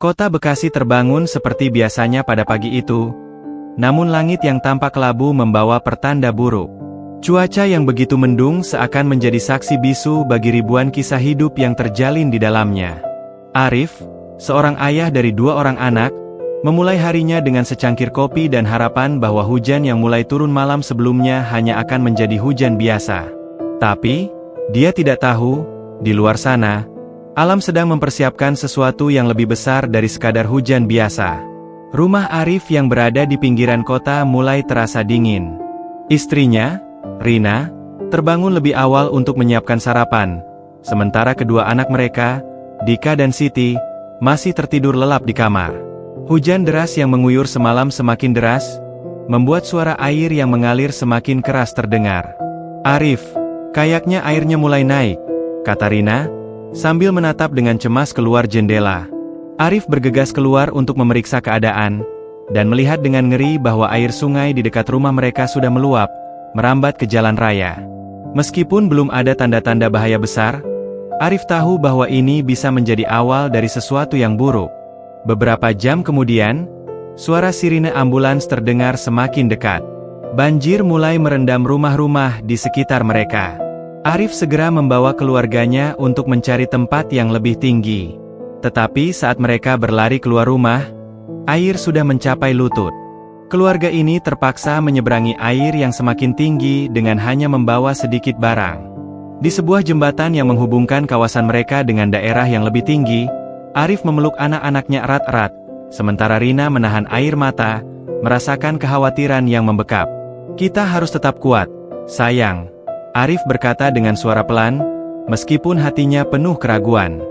Kota Bekasi terbangun seperti biasanya pada pagi itu, namun langit yang tampak kelabu membawa pertanda buruk. Cuaca yang begitu mendung seakan menjadi saksi bisu bagi ribuan kisah hidup yang terjalin di dalamnya. Arif, seorang ayah dari 2 orang anak, memulai harinya dengan secangkir kopi dan harapan bahwa hujan yang mulai turun malam sebelumnya hanya akan menjadi hujan biasa. Tapi, dia tidak tahu, di luar sana, alam sedang mempersiapkan sesuatu yang lebih besar dari sekadar hujan biasa. Rumah Arif yang berada di pinggiran kota mulai terasa dingin. Istrinya, Rina, terbangun lebih awal untuk menyiapkan sarapan, sementara kedua anak mereka, Dika dan Siti, masih tertidur lelap di kamar. Hujan deras yang menguyur semalam semakin deras, membuat suara air yang mengalir semakin keras terdengar. "Arif, kayaknya airnya mulai naik," kata Rina, sambil menatap dengan cemas keluar jendela. Arif bergegas keluar untuk memeriksa keadaan, dan melihat dengan ngeri bahwa air sungai di dekat rumah mereka sudah meluap, merambat ke jalan raya. Meskipun belum ada tanda-tanda bahaya besar, Arif tahu bahwa ini bisa menjadi awal dari sesuatu yang buruk. Beberapa jam kemudian, suara sirine ambulans terdengar semakin dekat. Banjir mulai merendam rumah-rumah di sekitar mereka. Arif segera membawa keluarganya untuk mencari tempat yang lebih tinggi. Tetapi saat mereka berlari keluar rumah, air sudah mencapai lutut. Keluarga ini terpaksa menyeberangi air yang semakin tinggi dengan hanya membawa sedikit barang. Di sebuah jembatan yang menghubungkan kawasan mereka dengan daerah yang lebih tinggi, Arif memeluk anak-anaknya erat-erat, sementara Rina menahan air mata, merasakan kekhawatiran yang membekap. "Kita harus tetap kuat, sayang," Arif berkata dengan suara pelan, meskipun hatinya penuh keraguan.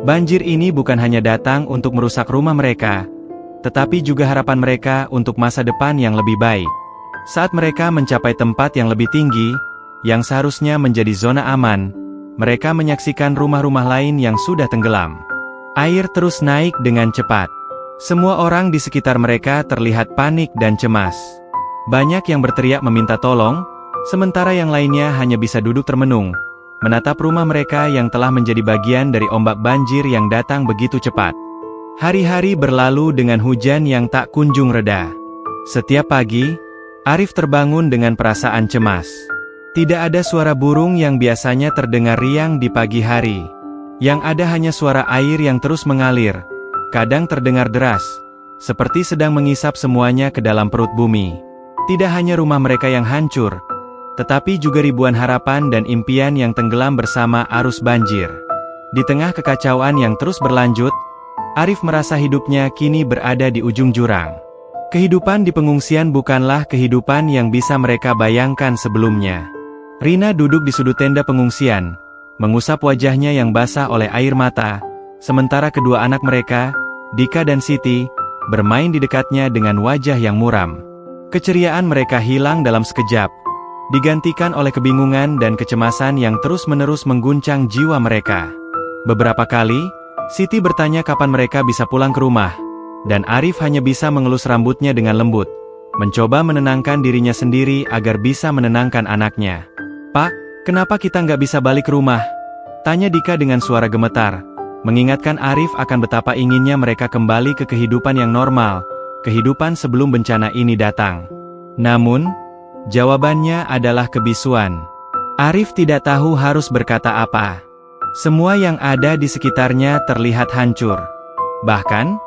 Banjir ini bukan hanya datang untuk merusak rumah mereka, tetapi juga harapan mereka untuk masa depan yang lebih baik. Saat mereka mencapai tempat yang lebih tinggi, yang seharusnya menjadi zona aman, mereka menyaksikan rumah-rumah lain yang sudah tenggelam. Air terus naik dengan cepat. Semua orang di sekitar mereka terlihat panik dan cemas. Banyak yang berteriak meminta tolong, sementara yang lainnya hanya bisa duduk termenung, menatap rumah mereka yang telah menjadi bagian dari ombak banjir yang datang begitu cepat. Hari-hari berlalu dengan hujan yang tak kunjung reda. Setiap pagi, Arif terbangun dengan perasaan cemas. Tidak ada suara burung yang biasanya terdengar riang di pagi hari. Yang ada hanya suara air yang terus mengalir, kadang terdengar deras, seperti sedang mengisap semuanya ke dalam perut bumi. Tidak hanya rumah mereka yang hancur, tetapi juga ribuan harapan dan impian yang tenggelam bersama arus banjir. Di tengah kekacauan yang terus berlanjut, Arif merasa hidupnya kini berada di ujung jurang. Kehidupan di pengungsian bukanlah kehidupan yang bisa mereka bayangkan sebelumnya. Rina duduk di sudut tenda pengungsian, mengusap wajahnya yang basah oleh air mata, sementara kedua anak mereka, Dika dan Siti, bermain di dekatnya dengan wajah yang muram. Keceriaan mereka hilang dalam sekejap, digantikan oleh kebingungan dan kecemasan yang terus-menerus mengguncang jiwa mereka. Beberapa kali, Siti bertanya kapan mereka bisa pulang ke rumah, dan Arif hanya bisa mengelus rambutnya dengan lembut, mencoba menenangkan dirinya sendiri agar bisa menenangkan anaknya. "Pak, kenapa kita nggak bisa balik ke rumah?" tanya Dika dengan suara gemetar, mengingatkan Arif akan betapa inginnya mereka kembali ke kehidupan yang normal, kehidupan sebelum bencana ini datang. Namun, jawabannya adalah kebisuan. Arif tidak tahu harus berkata apa. Semua yang ada di sekitarnya terlihat hancur. Bahkan,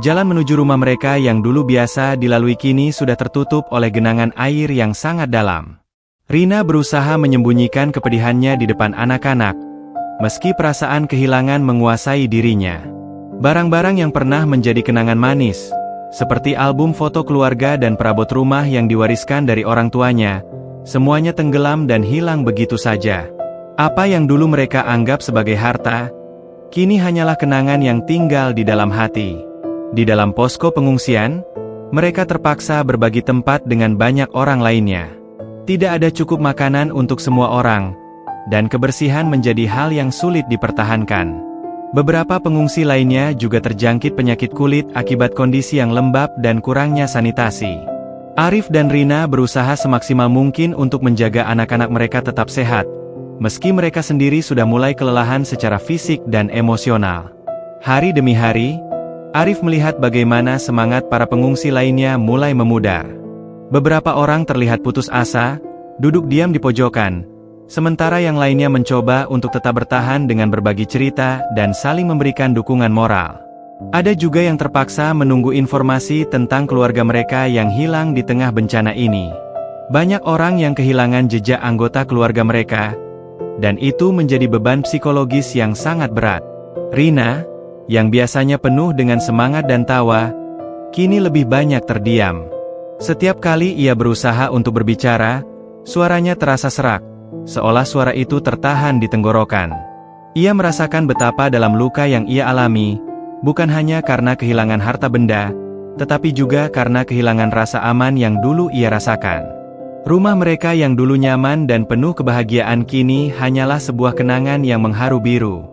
jalan menuju rumah mereka yang dulu biasa dilalui kini sudah tertutup oleh genangan air yang sangat dalam. Rina berusaha menyembunyikan kepedihannya di depan anak-anak, meski perasaan kehilangan menguasai dirinya. Barang-barang yang pernah menjadi kenangan manis, seperti album foto keluarga dan perabot rumah yang diwariskan dari orang tuanya, semuanya tenggelam dan hilang begitu saja. Apa yang dulu mereka anggap sebagai harta, kini hanyalah kenangan yang tinggal di dalam hati. Di dalam posko pengungsian, mereka terpaksa berbagi tempat dengan banyak orang lainnya. Tidak ada cukup makanan untuk semua orang, dan kebersihan menjadi hal yang sulit dipertahankan. Beberapa pengungsi lainnya juga terjangkit penyakit kulit akibat kondisi yang lembab dan kurangnya sanitasi. Arif dan Rina berusaha semaksimal mungkin untuk menjaga anak-anak mereka tetap sehat, meski mereka sendiri sudah mulai kelelahan secara fisik dan emosional. Hari demi hari, Arif melihat bagaimana semangat para pengungsi lainnya mulai memudar. Beberapa orang terlihat putus asa, duduk diam di pojokan, sementara yang lainnya mencoba untuk tetap bertahan dengan berbagi cerita dan saling memberikan dukungan moral. Ada juga yang terpaksa menunggu informasi tentang keluarga mereka yang hilang di tengah bencana ini. Banyak orang yang kehilangan jejak anggota keluarga mereka, dan itu menjadi beban psikologis yang sangat berat. Rina, yang biasanya penuh dengan semangat dan tawa, kini lebih banyak terdiam. Setiap kali ia berusaha untuk berbicara, suaranya terasa serak, seolah suara itu tertahan di tenggorokan. Ia merasakan betapa dalam luka yang ia alami, bukan hanya karena kehilangan harta benda, tetapi juga karena kehilangan rasa aman yang dulu ia rasakan. Rumah mereka yang dulu nyaman dan penuh kebahagiaan kini hanyalah sebuah kenangan yang mengharu biru.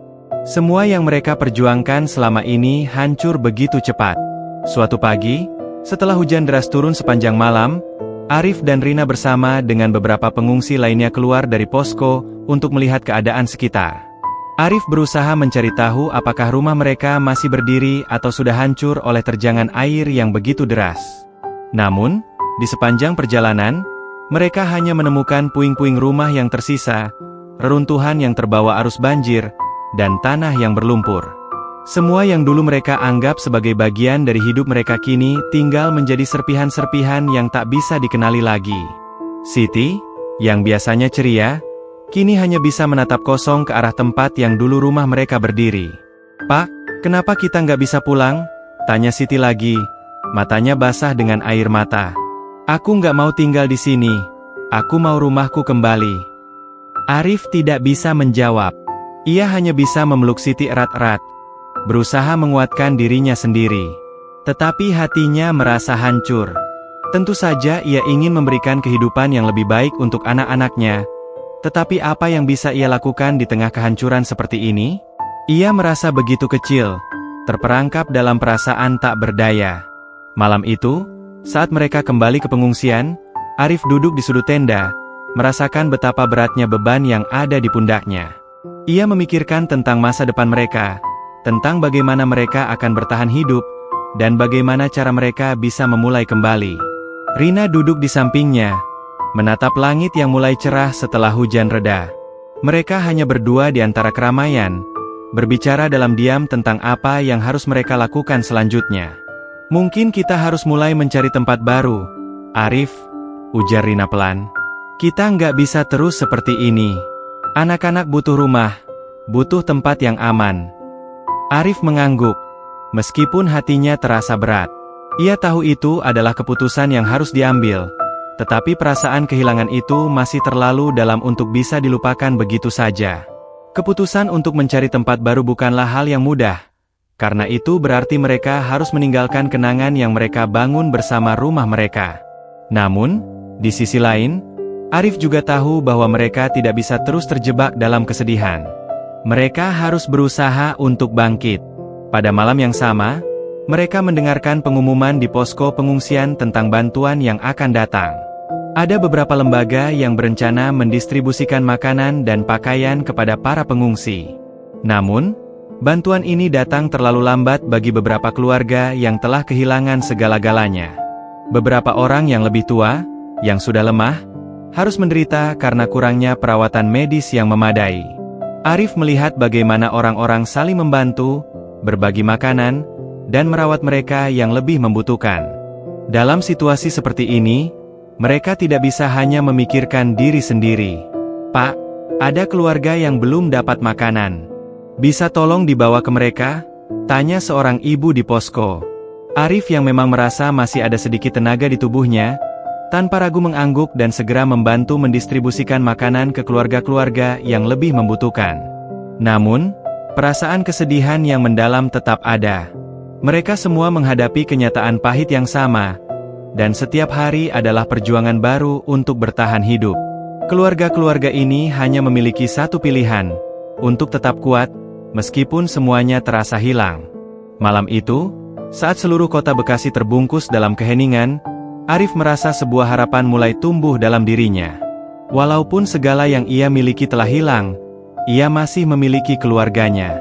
Semua yang mereka perjuangkan selama ini hancur begitu cepat. Suatu pagi, setelah hujan deras turun sepanjang malam, Arif dan Rina bersama dengan beberapa pengungsi lainnya keluar dari posko untuk melihat keadaan sekitar. Arif berusaha mencari tahu apakah rumah mereka masih berdiri atau sudah hancur oleh terjangan air yang begitu deras. Namun, di sepanjang perjalanan, mereka hanya menemukan puing-puing rumah yang tersisa, reruntuhan yang terbawa arus banjir, dan tanah yang berlumpur. Semua yang dulu mereka anggap sebagai bagian dari hidup mereka kini tinggal menjadi serpihan-serpihan yang tak bisa dikenali lagi. Siti, yang biasanya ceria, kini hanya bisa menatap kosong ke arah tempat yang dulu rumah mereka berdiri. "Pak, kenapa kita nggak bisa pulang?" tanya Siti lagi, matanya basah dengan air mata. "Aku nggak mau tinggal di sini, aku mau rumahku kembali." Arif tidak bisa menjawab. Ia hanya bisa memeluk Siti erat-erat, berusaha menguatkan dirinya sendiri. Tetapi hatinya merasa hancur. Tentu saja ia ingin memberikan kehidupan yang lebih baik untuk anak-anaknya, tetapi apa yang bisa ia lakukan di tengah kehancuran seperti ini? Ia merasa begitu kecil, terperangkap dalam perasaan tak berdaya. Malam itu, saat mereka kembali ke pengungsian, Arif duduk di sudut tenda, merasakan betapa beratnya beban yang ada di pundaknya. Ia memikirkan tentang masa depan mereka, tentang bagaimana mereka akan bertahan hidup, dan bagaimana cara mereka bisa memulai kembali. Rina duduk di sampingnya, menatap langit yang mulai cerah setelah hujan reda. Mereka hanya berdua di antara keramaian, berbicara dalam diam tentang apa yang harus mereka lakukan selanjutnya. "Mungkin kita harus mulai mencari tempat baru, Arif," ujar Rina pelan. "Kita nggak bisa terus seperti ini. Anak-anak butuh rumah, butuh tempat yang aman." Arif mengangguk, meskipun hatinya terasa berat. Ia tahu itu adalah keputusan yang harus diambil, tetapi perasaan kehilangan itu masih terlalu dalam untuk bisa dilupakan begitu saja. Keputusan untuk mencari tempat baru bukanlah hal yang mudah, karena itu berarti mereka harus meninggalkan kenangan yang mereka bangun bersama rumah mereka. Namun, di sisi lain, Arif juga tahu bahwa mereka tidak bisa terus terjebak dalam kesedihan. Mereka harus berusaha untuk bangkit. Pada malam yang sama, mereka mendengarkan pengumuman di posko pengungsian tentang bantuan yang akan datang. Ada beberapa lembaga yang berencana mendistribusikan makanan dan pakaian kepada para pengungsi. Namun, bantuan ini datang terlalu lambat bagi beberapa keluarga yang telah kehilangan segala-galanya. Beberapa orang yang lebih tua, yang sudah lemah, harus menderita karena kurangnya perawatan medis yang memadai. Arif melihat bagaimana orang-orang saling membantu, berbagi makanan, dan merawat mereka yang lebih membutuhkan. Dalam situasi seperti ini, mereka tidak bisa hanya memikirkan diri sendiri. "Pak, ada keluarga yang belum dapat makanan. Bisa tolong dibawa ke mereka?" tanya seorang ibu di posko. Arif yang memang merasa masih ada sedikit tenaga di tubuhnya, tanpa ragu mengangguk dan segera membantu mendistribusikan makanan ke keluarga-keluarga yang lebih membutuhkan. Namun, perasaan kesedihan yang mendalam tetap ada. Mereka semua menghadapi kenyataan pahit yang sama, dan setiap hari adalah perjuangan baru untuk bertahan hidup. Keluarga-keluarga ini hanya memiliki satu pilihan, untuk tetap kuat, meskipun semuanya terasa hilang. Malam itu, saat seluruh kota Bekasi terbungkus dalam keheningan, Arif merasa sebuah harapan mulai tumbuh dalam dirinya. Walaupun segala yang ia miliki telah hilang, ia masih memiliki keluarganya.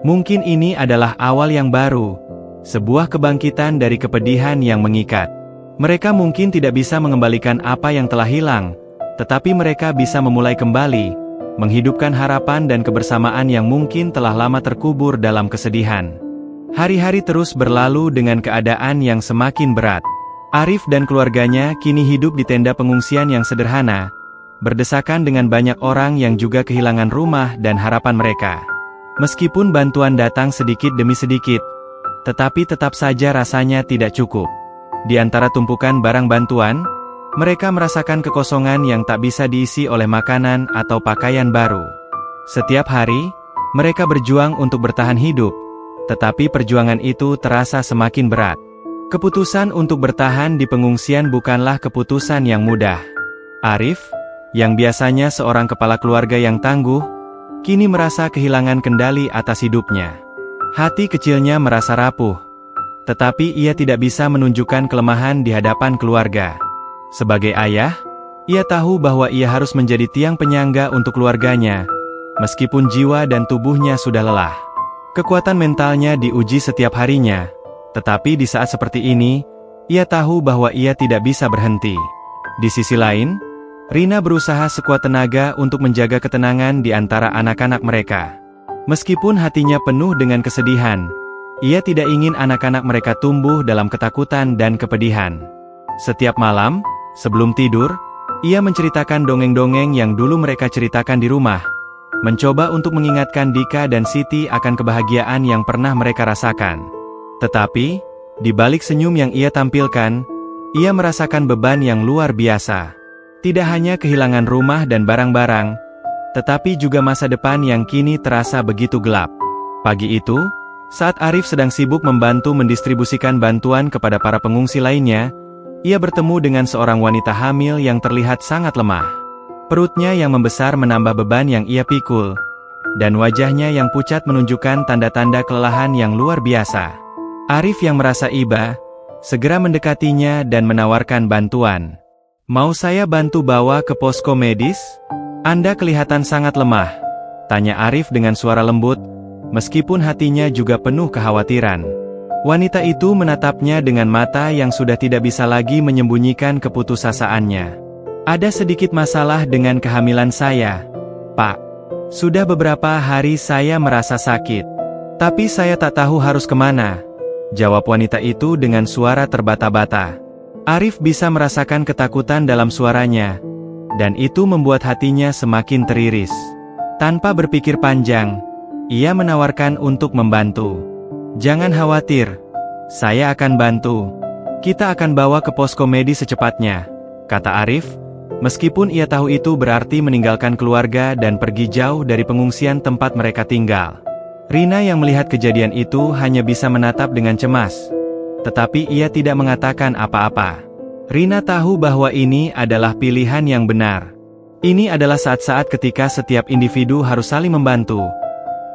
Mungkin ini adalah awal yang baru, sebuah kebangkitan dari kepedihan yang mengikat. Mereka mungkin tidak bisa mengembalikan apa yang telah hilang, tetapi mereka bisa memulai kembali, menghidupkan harapan dan kebersamaan yang mungkin telah lama terkubur dalam kesedihan. Hari-hari terus berlalu dengan keadaan yang semakin berat. Arif dan keluarganya kini hidup di tenda pengungsian yang sederhana, berdesakan dengan banyak orang yang juga kehilangan rumah dan harapan mereka. Meskipun bantuan datang sedikit demi sedikit, tetapi tetap saja rasanya tidak cukup. Di antara tumpukan barang bantuan, mereka merasakan kekosongan yang tak bisa diisi oleh makanan atau pakaian baru. Setiap hari, mereka berjuang untuk bertahan hidup, tetapi perjuangan itu terasa semakin berat. Keputusan untuk bertahan di pengungsian bukanlah keputusan yang mudah. Arif, yang biasanya seorang kepala keluarga yang tangguh, kini merasa kehilangan kendali atas hidupnya. Hati kecilnya merasa rapuh, tetapi ia tidak bisa menunjukkan kelemahan di hadapan keluarga. Sebagai ayah, ia tahu bahwa ia harus menjadi tiang penyangga untuk keluarganya, meskipun jiwa dan tubuhnya sudah lelah. Kekuatan mentalnya diuji setiap harinya, tetapi di saat seperti ini, ia tahu bahwa ia tidak bisa berhenti. Di sisi lain, Rina berusaha sekuat tenaga untuk menjaga ketenangan di antara anak-anak mereka. Meskipun hatinya penuh dengan kesedihan, ia tidak ingin anak-anak mereka tumbuh dalam ketakutan dan kepedihan. Setiap malam, sebelum tidur, ia menceritakan dongeng-dongeng yang dulu mereka ceritakan di rumah, mencoba untuk mengingatkan Dika dan Siti akan kebahagiaan yang pernah mereka rasakan. Tetapi, di balik senyum yang ia tampilkan, ia merasakan beban yang luar biasa. Tidak hanya kehilangan rumah dan barang-barang, tetapi juga masa depan yang kini terasa begitu gelap. Pagi itu, saat Arif sedang sibuk membantu mendistribusikan bantuan kepada para pengungsi lainnya, ia bertemu dengan seorang wanita hamil yang terlihat sangat lemah. Perutnya yang membesar menambah beban yang ia pikul, dan wajahnya yang pucat menunjukkan tanda-tanda kelelahan yang luar biasa. Arif yang merasa iba, segera mendekatinya dan menawarkan bantuan. "Mau saya bantu bawa ke posko medis? Anda kelihatan sangat lemah," tanya Arif dengan suara lembut, meskipun hatinya juga penuh kekhawatiran. Wanita itu menatapnya dengan mata yang sudah tidak bisa lagi menyembunyikan keputusasaannya. "Ada sedikit masalah dengan kehamilan saya, Pak. Sudah beberapa hari saya merasa sakit. Tapi saya tak tahu harus kemana," jawab wanita itu dengan suara terbata-bata. Arif bisa merasakan ketakutan dalam suaranya, dan itu membuat hatinya semakin teriris. Tanpa berpikir panjang, ia menawarkan untuk membantu. "Jangan khawatir, saya akan bantu. Kita akan bawa ke posko medis secepatnya," kata Arif, meskipun ia tahu itu berarti meninggalkan keluarga dan pergi jauh dari pengungsian tempat mereka tinggal. Rina yang melihat kejadian itu hanya bisa menatap dengan cemas, tetapi ia tidak mengatakan apa-apa. Rina tahu bahwa ini adalah pilihan yang benar. Ini adalah saat-saat ketika setiap individu harus saling membantu,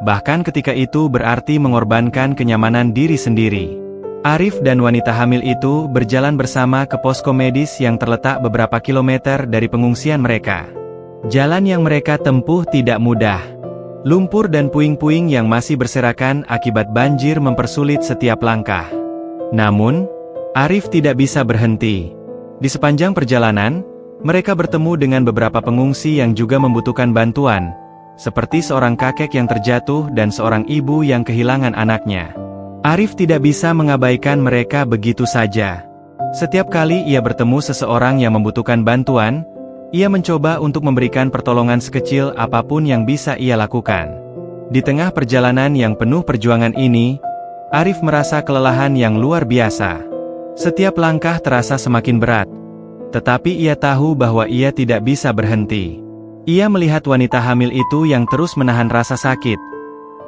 bahkan ketika itu berarti mengorbankan kenyamanan diri sendiri. Arif dan wanita hamil itu berjalan bersama ke posko medis yang terletak beberapa kilometer dari pengungsian mereka. Jalan yang mereka tempuh tidak mudah. Lumpur dan puing-puing yang masih berserakan akibat banjir mempersulit setiap langkah. Namun, Arif tidak bisa berhenti. Di sepanjang perjalanan, mereka bertemu dengan beberapa pengungsi yang juga membutuhkan bantuan, seperti seorang kakek yang terjatuh dan seorang ibu yang kehilangan anaknya. Arif tidak bisa mengabaikan mereka begitu saja. Setiap kali ia bertemu seseorang yang membutuhkan bantuan, ia mencoba untuk memberikan pertolongan sekecil apapun yang bisa ia lakukan. Di tengah perjalanan yang penuh perjuangan ini, Arif merasa kelelahan yang luar biasa. Setiap langkah terasa semakin berat, tetapi ia tahu bahwa ia tidak bisa berhenti. Ia melihat wanita hamil itu yang terus menahan rasa sakit,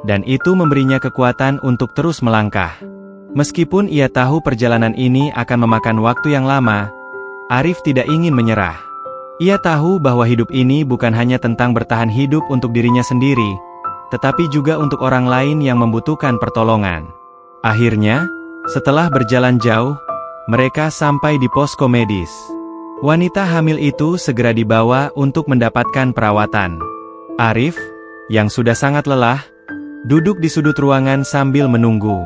dan itu memberinya kekuatan untuk terus melangkah. Meskipun ia tahu perjalanan ini akan memakan waktu yang lama, Arif tidak ingin menyerah. Ia tahu bahwa hidup ini bukan hanya tentang bertahan hidup untuk dirinya sendiri, tetapi juga untuk orang lain yang membutuhkan pertolongan. Akhirnya, setelah berjalan jauh, mereka sampai di posko medis. Wanita hamil itu segera dibawa untuk mendapatkan perawatan. Arif, yang sudah sangat lelah, duduk di sudut ruangan sambil menunggu.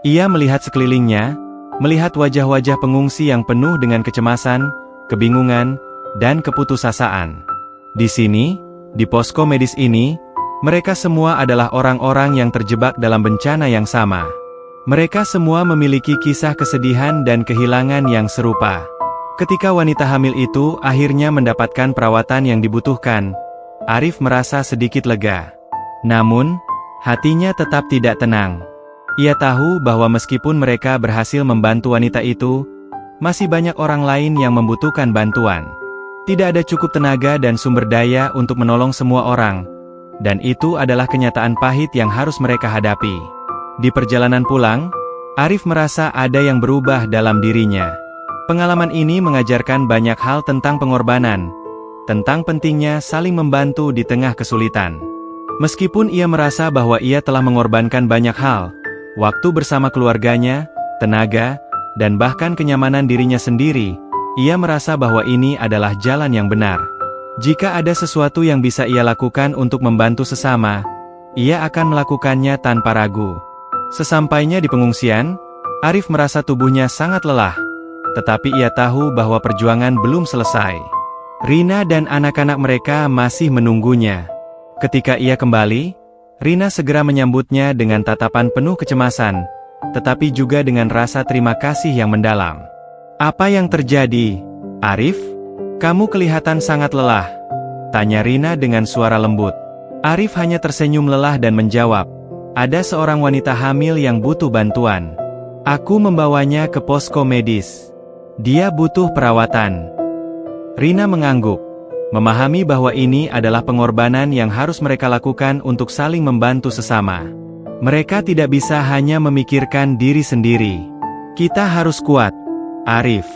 Ia melihat sekelilingnya, melihat wajah-wajah pengungsi yang penuh dengan kecemasan, kebingungan, dan keputusasaan. Di sini, di posko medis ini, mereka semua adalah orang-orang yang terjebak dalam bencana yang sama. Mereka semua memiliki kisah kesedihan dan kehilangan yang serupa. Ketika wanita hamil itu akhirnya mendapatkan perawatan yang dibutuhkan, Arif merasa sedikit lega. Namun, hatinya tetap tidak tenang. Ia tahu bahwa meskipun mereka berhasil membantu wanita itu, masih banyak orang lain yang membutuhkan bantuan. Tidak ada cukup tenaga dan sumber daya untuk menolong semua orang, dan itu adalah kenyataan pahit yang harus mereka hadapi. Di perjalanan pulang, Arif merasa ada yang berubah dalam dirinya. Pengalaman ini mengajarkan banyak hal tentang pengorbanan, tentang pentingnya saling membantu di tengah kesulitan. Meskipun ia merasa bahwa ia telah mengorbankan banyak hal, waktu bersama keluarganya, tenaga, dan bahkan kenyamanan dirinya sendiri, ia merasa bahwa ini adalah jalan yang benar. Jika ada sesuatu yang bisa ia lakukan untuk membantu sesama, ia akan melakukannya tanpa ragu. Sesampainya di pengungsian, Arif merasa tubuhnya sangat lelah, tetapi ia tahu bahwa perjuangan belum selesai. Rina dan anak-anak mereka masih menunggunya. Ketika ia kembali, Rina segera menyambutnya dengan tatapan penuh kecemasan, tetapi juga dengan rasa terima kasih yang mendalam. "Apa yang terjadi, Arif? Kamu kelihatan sangat lelah," tanya Rina dengan suara lembut. Arif hanya tersenyum lelah dan menjawab, "Ada seorang wanita hamil yang butuh bantuan. Aku membawanya ke posko medis. Dia butuh perawatan." Rina mengangguk, memahami bahwa ini adalah pengorbanan yang harus mereka lakukan untuk saling membantu sesama. Mereka tidak bisa hanya memikirkan diri sendiri. "Kita harus kuat, Arif.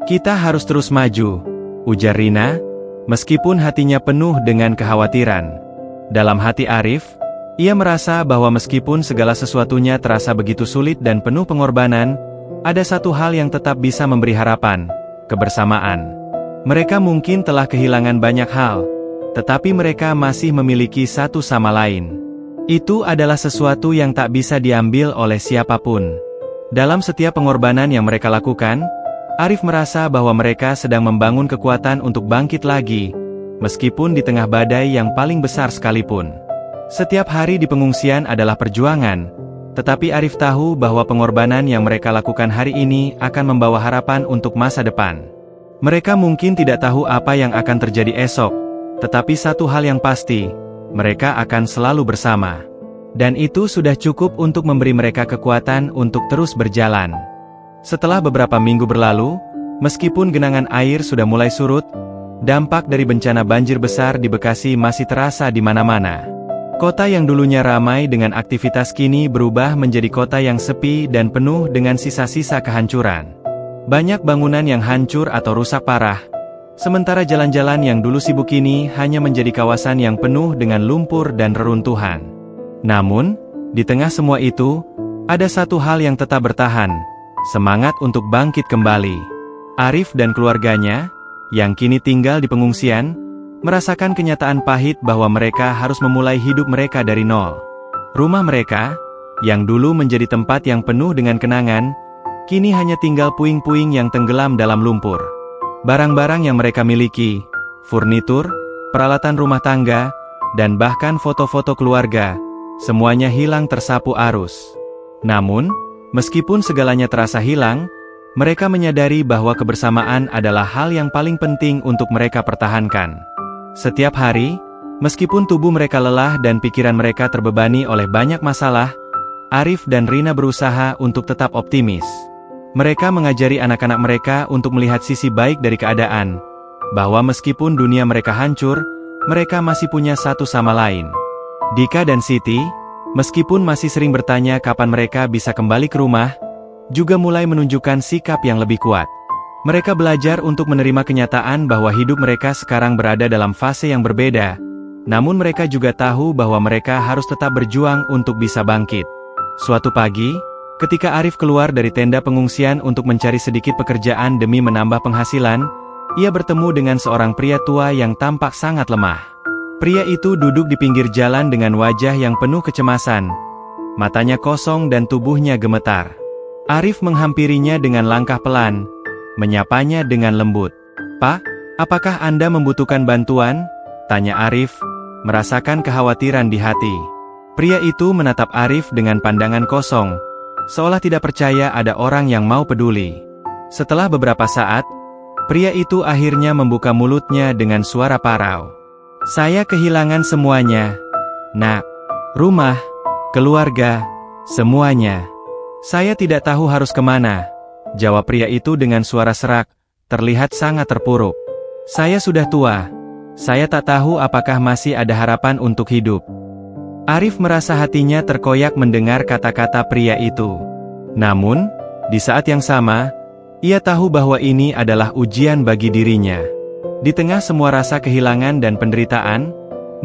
Kita harus terus maju," ujar Rina, meskipun hatinya penuh dengan kekhawatiran. Dalam hati Arif, ia merasa bahwa meskipun segala sesuatunya terasa begitu sulit dan penuh pengorbanan, ada satu hal yang tetap bisa memberi harapan: kebersamaan. Mereka mungkin telah kehilangan banyak hal, tetapi mereka masih memiliki satu sama lain. Itu adalah sesuatu yang tak bisa diambil oleh siapapun. Dalam setiap pengorbanan yang mereka lakukan, Arif merasa bahwa mereka sedang membangun kekuatan untuk bangkit lagi, meskipun di tengah badai yang paling besar sekalipun. Setiap hari di pengungsian adalah perjuangan, tetapi Arif tahu bahwa pengorbanan yang mereka lakukan hari ini akan membawa harapan untuk masa depan. Mereka mungkin tidak tahu apa yang akan terjadi esok, tetapi satu hal yang pasti, mereka akan selalu bersama. Dan itu sudah cukup untuk memberi mereka kekuatan untuk terus berjalan. Setelah beberapa minggu berlalu, meskipun genangan air sudah mulai surut, dampak dari bencana banjir besar di Bekasi masih terasa di mana-mana. Kota yang dulunya ramai dengan aktivitas kini berubah menjadi kota yang sepi dan penuh dengan sisa-sisa kehancuran. Banyak bangunan yang hancur atau rusak parah, sementara jalan-jalan yang dulu sibuk kini hanya menjadi kawasan yang penuh dengan lumpur dan reruntuhan. Namun, di tengah semua itu, ada satu hal yang tetap bertahan: semangat untuk bangkit kembali. Arif dan keluarganya, yang kini tinggal di pengungsian, merasakan kenyataan pahit bahwa mereka harus memulai hidup mereka dari nol. Rumah mereka, yang dulu menjadi tempat yang penuh dengan kenangan, kini hanya tinggal puing-puing yang tenggelam dalam lumpur. Barang-barang yang mereka miliki, furnitur, peralatan rumah tangga, dan bahkan foto-foto keluarga, semuanya hilang tersapu arus. Namun, meskipun segalanya terasa hilang, mereka menyadari bahwa kebersamaan adalah hal yang paling penting untuk mereka pertahankan. Setiap hari, meskipun tubuh mereka lelah dan pikiran mereka terbebani oleh banyak masalah, Arif dan Rina berusaha untuk tetap optimis. Mereka mengajari anak-anak mereka untuk melihat sisi baik dari keadaan, bahwa meskipun dunia mereka hancur, mereka masih punya satu sama lain. Dika dan Siti, meskipun masih sering bertanya kapan mereka bisa kembali ke rumah, juga mulai menunjukkan sikap yang lebih kuat. Mereka belajar untuk menerima kenyataan bahwa hidup mereka sekarang berada dalam fase yang berbeda, namun mereka juga tahu bahwa mereka harus tetap berjuang untuk bisa bangkit. Suatu pagi, ketika Arif keluar dari tenda pengungsian untuk mencari sedikit pekerjaan demi menambah penghasilan, ia bertemu dengan seorang pria tua yang tampak sangat lemah. Pria itu duduk di pinggir jalan dengan wajah yang penuh kecemasan. matanya kosong dan tubuhnya gemetar. Arif menghampirinya dengan langkah pelan, menyapanya dengan lembut. "Pak, apakah Anda membutuhkan bantuan?" tanya Arif, merasakan kekhawatiran di hati. Pria itu menatap Arif dengan pandangan kosong, seolah tidak percaya ada orang yang mau peduli. Setelah beberapa saat, pria itu akhirnya membuka mulutnya dengan suara parau. "Saya kehilangan semuanya, Nak. Rumah, keluarga, semuanya. Saya tidak tahu harus kemana," jawab pria itu dengan suara serak, terlihat sangat terpuruk. "Saya sudah tua. Saya tak tahu apakah masih ada harapan untuk hidup." Arif merasa hatinya terkoyak mendengar kata-kata pria itu. Namun, di saat yang sama, ia tahu bahwa ini adalah ujian bagi dirinya. Di tengah semua rasa kehilangan dan penderitaan,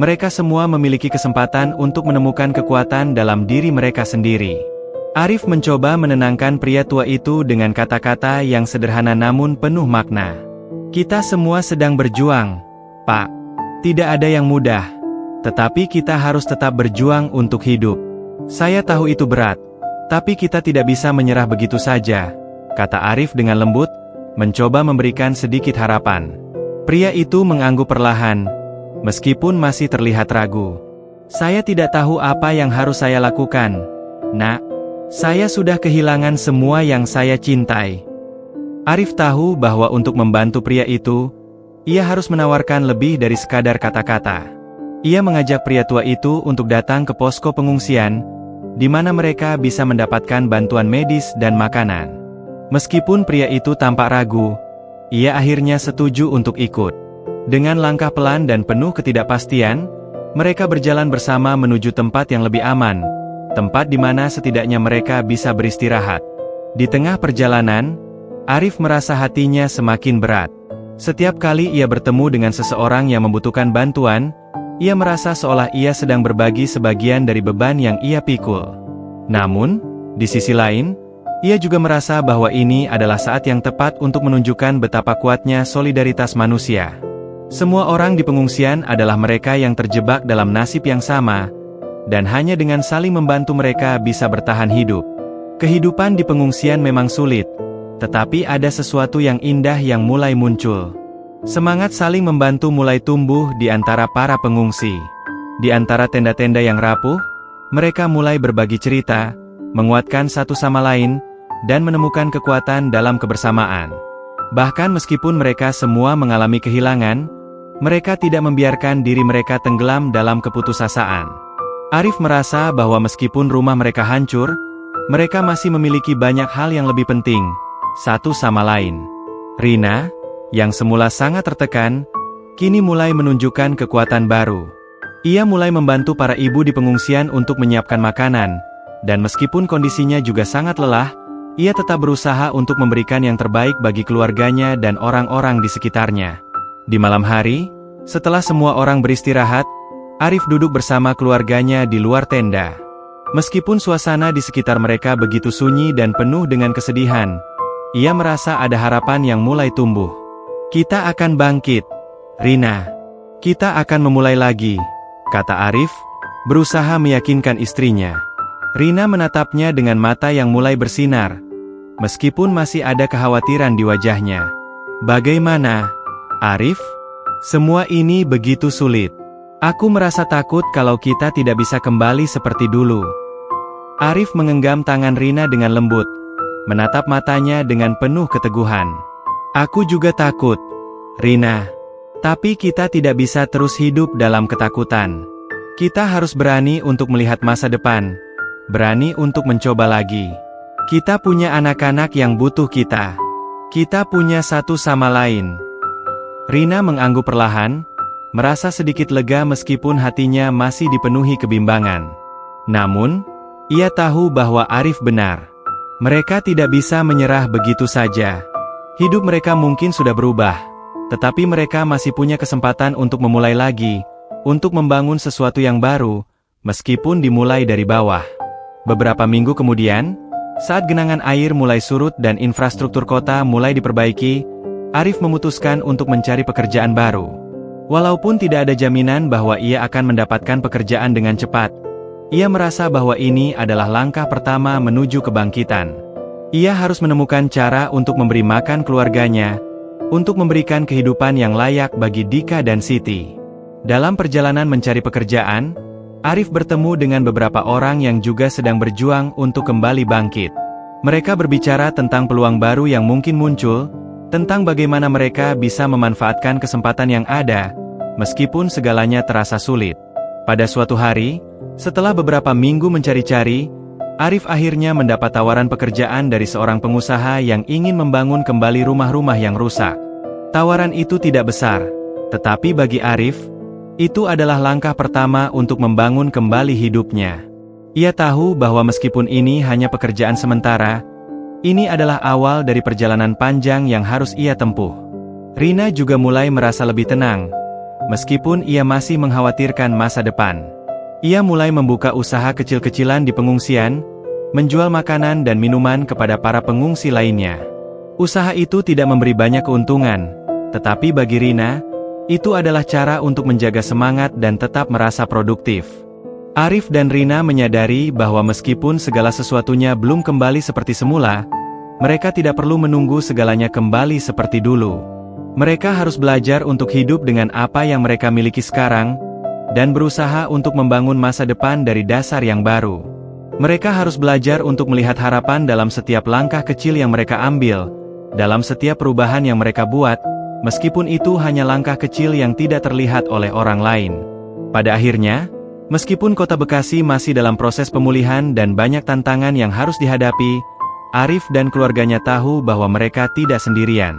mereka semua memiliki kesempatan untuk menemukan kekuatan dalam diri mereka sendiri. Arif mencoba menenangkan pria tua itu dengan kata-kata yang sederhana namun penuh makna. "Kita semua sedang berjuang, Pak. Tidak ada yang mudah, tetapi kita harus tetap berjuang untuk hidup. Saya tahu itu berat, tapi kita tidak bisa menyerah begitu saja," kata Arif dengan lembut, mencoba memberikan sedikit harapan. Pria itu mengangguk perlahan, meskipun masih terlihat ragu. "Saya tidak tahu apa yang harus saya lakukan, Nak. Saya sudah kehilangan semua yang saya cintai." Arif tahu bahwa untuk membantu pria itu, ia harus menawarkan lebih dari sekadar kata-kata. Ia mengajak pria tua itu untuk datang ke posko pengungsian, di mana mereka bisa mendapatkan bantuan medis dan makanan. Meskipun pria itu tampak ragu, ia akhirnya setuju untuk ikut. Dengan langkah pelan dan penuh ketidakpastian, mereka berjalan bersama menuju tempat yang lebih aman, tempat di mana setidaknya mereka bisa beristirahat. Di tengah perjalanan, Arif merasa hatinya semakin berat. Setiap kali ia bertemu dengan seseorang yang membutuhkan bantuan, ia merasa seolah ia sedang berbagi sebagian dari beban yang ia pikul. Namun, di sisi lain, ia juga merasa bahwa ini adalah saat yang tepat untuk menunjukkan betapa kuatnya solidaritas manusia. Semua orang di pengungsian adalah mereka yang terjebak dalam nasib yang sama, dan hanya dengan saling membantu mereka bisa bertahan hidup. Kehidupan di pengungsian memang sulit, tetapi ada sesuatu yang indah yang mulai muncul. Semangat saling membantu mulai tumbuh di antara para pengungsi. Di antara tenda-tenda yang rapuh, mereka mulai berbagi cerita, menguatkan satu sama lain, dan menemukan kekuatan dalam kebersamaan. Bahkan meskipun mereka semua mengalami kehilangan, mereka tidak membiarkan diri mereka tenggelam dalam keputusasaan. Arif merasa bahwa meskipun rumah mereka hancur, mereka masih memiliki banyak hal yang lebih penting, satu sama lain. Rina, yang semula sangat tertekan, kini mulai menunjukkan kekuatan baru. Ia mulai membantu para ibu di pengungsian untuk menyiapkan makanan, dan meskipun kondisinya juga sangat lelah, ia tetap berusaha untuk memberikan yang terbaik bagi keluarganya dan orang-orang di sekitarnya. Di malam hari, setelah semua orang beristirahat, Arif duduk bersama keluarganya di luar tenda. Meskipun suasana di sekitar mereka begitu sunyi dan penuh dengan kesedihan, ia merasa ada harapan yang mulai tumbuh. "Kita akan bangkit, Rina. Kita akan memulai lagi," kata Arif, berusaha meyakinkan istrinya. Rina menatapnya dengan mata yang mulai bersinar, meskipun masih ada kekhawatiran di wajahnya. "Bagaimana, Arif? Semua ini begitu sulit. Aku merasa takut kalau kita tidak bisa kembali seperti dulu." Arif menggenggam tangan Rina dengan lembut, menatap matanya dengan penuh keteguhan. "Aku juga takut, Rina. Tapi kita tidak bisa terus hidup dalam ketakutan. Kita harus berani untuk melihat masa depan, berani untuk mencoba lagi. Kita punya anak-anak yang butuh kita. Kita punya satu sama lain." Rina mengangguk perlahan, merasa sedikit lega meskipun hatinya masih dipenuhi kebimbangan. Namun, ia tahu bahwa Arif benar. Mereka tidak bisa menyerah begitu saja. Hidup mereka mungkin sudah berubah, tetapi mereka masih punya kesempatan untuk memulai lagi, untuk membangun sesuatu yang baru, meskipun dimulai dari bawah. Beberapa minggu kemudian, saat genangan air mulai surut dan infrastruktur kota mulai diperbaiki, Arif memutuskan untuk mencari pekerjaan baru. Walaupun tidak ada jaminan bahwa ia akan mendapatkan pekerjaan dengan cepat, Ia merasa bahwa ini adalah langkah pertama menuju kebangkitan. Ia harus menemukan cara untuk memberi makan keluarganya, untuk memberikan kehidupan yang layak bagi Dika dan Siti. Dalam perjalanan mencari pekerjaan, Arif bertemu dengan beberapa orang yang juga sedang berjuang untuk kembali bangkit. Mereka berbicara tentang peluang baru yang mungkin muncul, tentang bagaimana mereka bisa memanfaatkan kesempatan yang ada, meskipun segalanya terasa sulit. Pada suatu hari, setelah beberapa minggu mencari-cari, Arif akhirnya mendapat tawaran pekerjaan dari seorang pengusaha yang ingin membangun kembali rumah-rumah yang rusak. Tawaran itu tidak besar, tetapi bagi Arif, itu adalah langkah pertama untuk membangun kembali hidupnya. Ia tahu bahwa meskipun ini hanya pekerjaan sementara, ini adalah awal dari perjalanan panjang yang harus ia tempuh. Rina juga mulai merasa lebih tenang, meskipun ia masih mengkhawatirkan masa depan. Ia mulai membuka usaha kecil-kecilan di pengungsian, menjual makanan dan minuman kepada para pengungsi lainnya. Usaha itu tidak memberi banyak keuntungan, tetapi bagi Rina, itu adalah cara untuk menjaga semangat dan tetap merasa produktif. Arif dan Rina menyadari bahwa meskipun segala sesuatunya belum kembali seperti semula, mereka tidak perlu menunggu segalanya kembali seperti dulu. Mereka harus belajar untuk hidup dengan apa yang mereka miliki sekarang, dan berusaha untuk membangun masa depan dari dasar yang baru. Mereka harus belajar untuk melihat harapan dalam setiap langkah kecil yang mereka ambil, dalam setiap perubahan yang mereka buat, meskipun itu hanya langkah kecil yang tidak terlihat oleh orang lain. Pada akhirnya, meskipun kota Bekasi masih dalam proses pemulihan dan banyak tantangan yang harus dihadapi, Arif dan keluarganya tahu bahwa mereka tidak sendirian.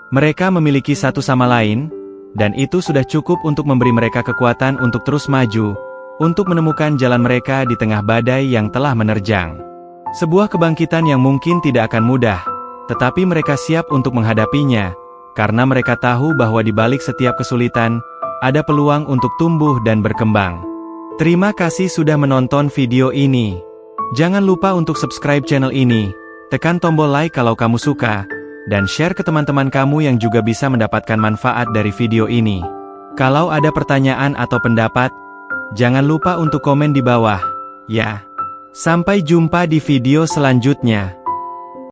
Mereka memiliki satu sama lain, dan itu sudah cukup untuk memberi mereka kekuatan untuk terus maju, untuk menemukan jalan mereka di tengah badai yang telah menerjang. Sebuah kebangkitan yang mungkin tidak akan mudah, tetapi mereka siap untuk menghadapinya, karena mereka tahu bahwa di balik setiap kesulitan, ada peluang untuk tumbuh dan berkembang. Terima kasih sudah menonton video ini. Jangan lupa untuk subscribe channel ini, tekan tombol like kalau kamu suka, dan share ke teman-teman kamu yang juga bisa mendapatkan manfaat dari video ini. Kalau ada pertanyaan atau pendapat, jangan lupa untuk komen di bawah, ya. Sampai jumpa di video selanjutnya.